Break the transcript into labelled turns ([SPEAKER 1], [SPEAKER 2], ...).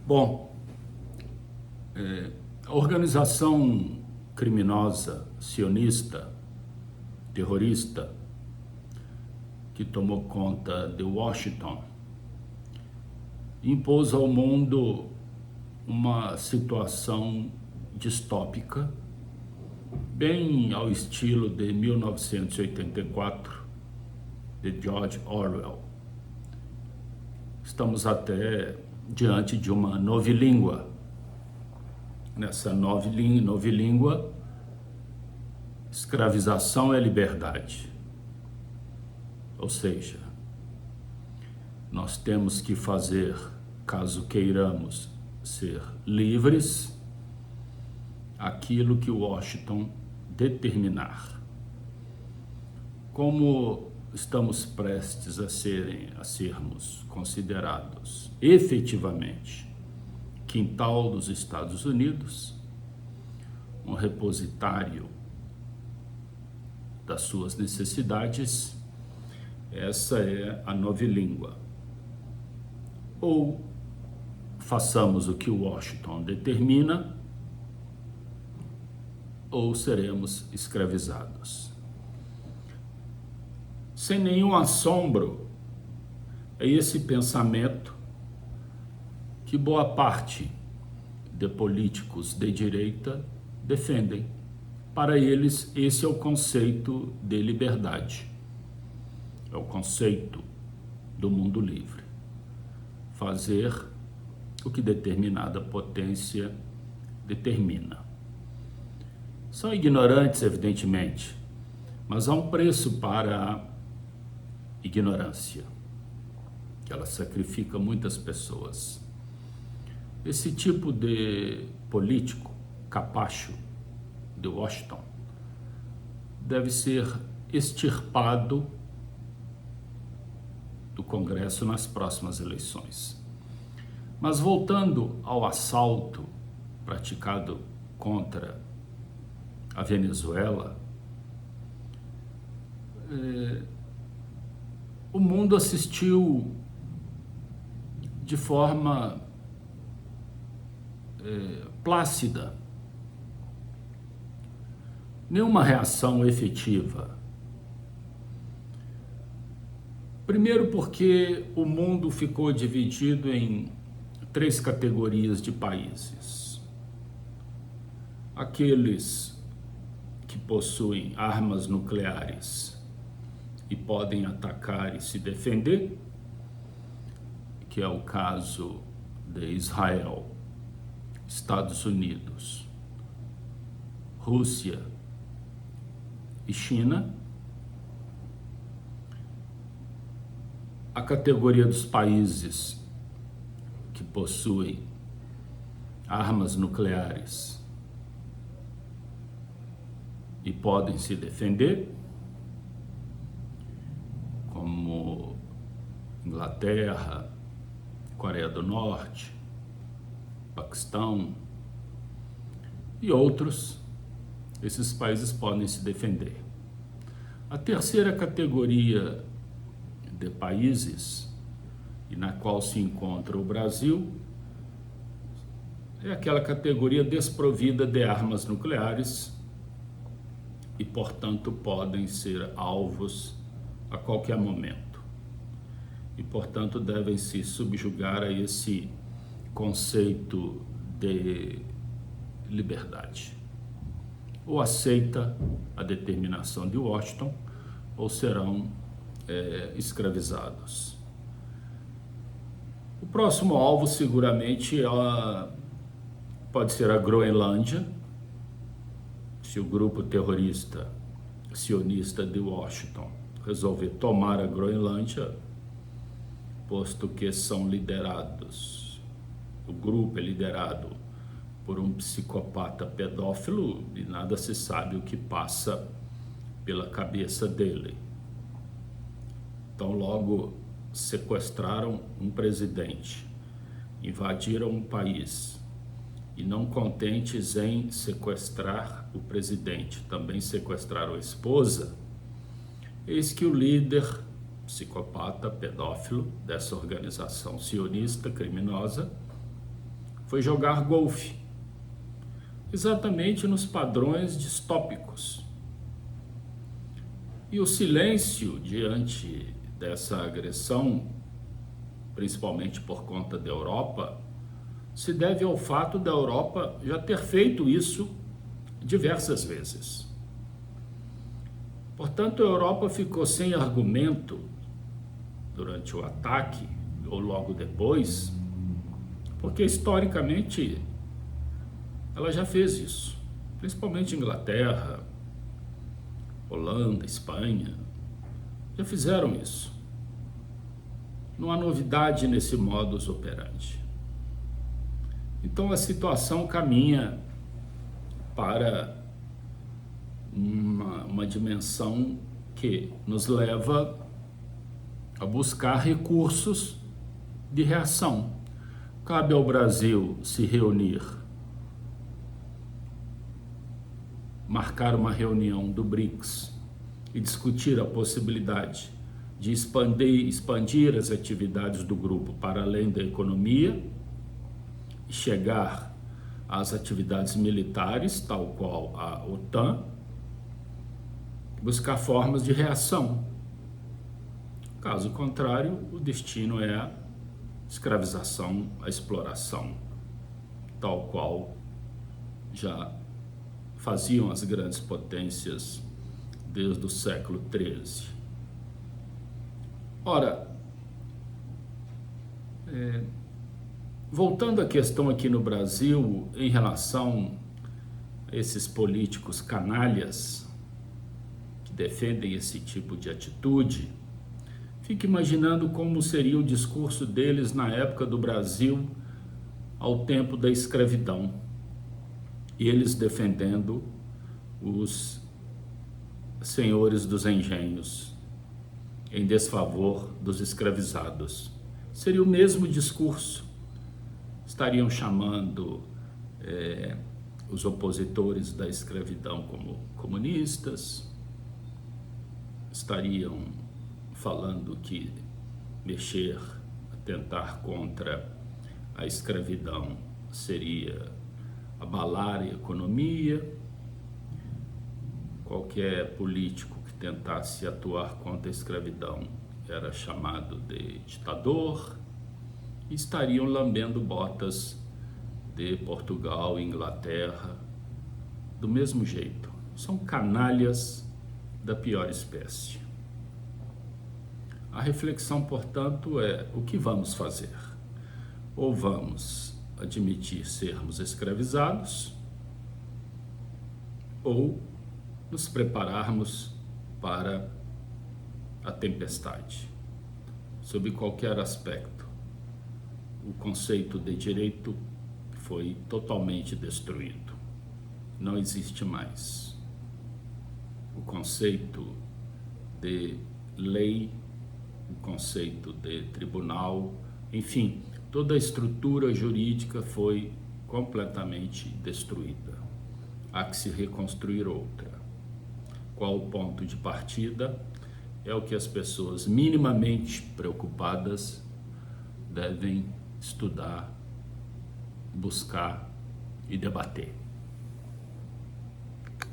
[SPEAKER 1] Bom, a organização criminosa, sionista, terrorista, que tomou conta de Washington, impôs ao mundo uma situação distópica, bem ao estilo de 1984, de George Orwell. Estamos até diante de uma novilíngua. Nessa novilíngua, escravização é liberdade. Ou seja, nós temos que fazer, caso queiramos ser livres, aquilo que Washington determinar. Como estamos prestes a sermos considerados efetivamente quintal dos Estados Unidos, um repositário das suas necessidades, essa é a novilíngua. Ou façamos o que Washington determina, ou seremos escravizados. Sem nenhum assombro, é esse pensamento que boa parte de políticos de direita defendem. Para eles, esse é o conceito de liberdade. É o conceito do mundo livre. Fazer o que determinada potência determina. São ignorantes, evidentemente, mas há um preço para a ignorância, que ela sacrifica muitas pessoas. Esse tipo de político capacho de Washington deve ser extirpado do Congresso nas próximas eleições. Mas voltando ao assalto praticado contra a Venezuela, o mundo assistiu de forma plácida, nenhuma reação efetiva. Primeiro porque o mundo ficou dividido em 3 categorias de países. Aqueles que possuem armas nucleares e podem atacar e se defender, que é o caso de Israel, Estados Unidos, Rússia e China. A categoria dos países que possuem armas nucleares e podem se defender, como Inglaterra, Coreia do Norte, Paquistão e outros. Esses países podem se defender. A terceira categoria de países, e na qual se encontra o Brasil, é aquela categoria desprovida de armas nucleares e, portanto, podem ser alvos a qualquer momento. E, portanto, devem se subjugar a esse conceito de liberdade. Ou aceita a determinação de Washington, ou serão escravizados. O próximo alvo seguramente pode ser a Groenlândia, se o grupo terrorista sionista de Washington resolver tomar a Groenlândia, posto que são liderados, o grupo é liderado por um psicopata pedófilo e nada se sabe o que passa pela cabeça dele. Então, logo sequestraram um presidente, invadiram um país e, não contentes em sequestrar o presidente, também sequestraram a esposa. Eis que o líder psicopata pedófilo dessa organização sionista criminosa foi jogar golfe, exatamente nos padrões distópicos. E o silêncio diante dessa agressão, principalmente por conta da Europa, se deve ao fato da Europa já ter feito isso diversas vezes. Portanto, a Europa ficou sem argumento durante o ataque ou logo depois, porque historicamente ela já fez isso, principalmente Inglaterra, Holanda, Espanha, já fizeram isso. Não há novidade nesse modus operandi. Então a situação caminha para uma dimensão que nos leva a buscar recursos de reação. Cabe ao Brasil se reunir, marcar uma reunião do BRICS e discutir a possibilidade de expandir as atividades do grupo para além da economia e chegar às atividades militares, tal qual a OTAN, buscar formas de reação. Caso contrário, o destino é a escravização, a exploração, tal qual já faziam as grandes potências desde o século XIII. Ora, voltando à questão aqui no Brasil, em relação a esses políticos canalhas que defendem esse tipo de atitude, fique imaginando como seria o discurso deles na época do Brasil, ao tempo da escravidão, e eles defendendo os senhores dos engenhos em desfavor dos escravizados. Seria o mesmo discurso. Estariam chamando os opositores da escravidão como comunistas, estariam falando que mexer, atentar contra a escravidão seria abalar a economia. Qualquer político que tentasse atuar contra a escravidão era chamado de ditador, e estariam lambendo botas de Portugal e Inglaterra do mesmo jeito. São canalhas da pior espécie. A reflexão, portanto, é: o que vamos fazer? Ou vamos admitir sermos escravizados, ou nos prepararmos para a tempestade. Sob qualquer aspecto, o conceito de direito foi totalmente destruído. Não existe mais. O conceito de lei, o conceito de tribunal, enfim, toda a estrutura jurídica foi completamente destruída. Há que se reconstruir outra. Qual o ponto de partida? É o que as pessoas minimamente preocupadas devem estudar, buscar e debater.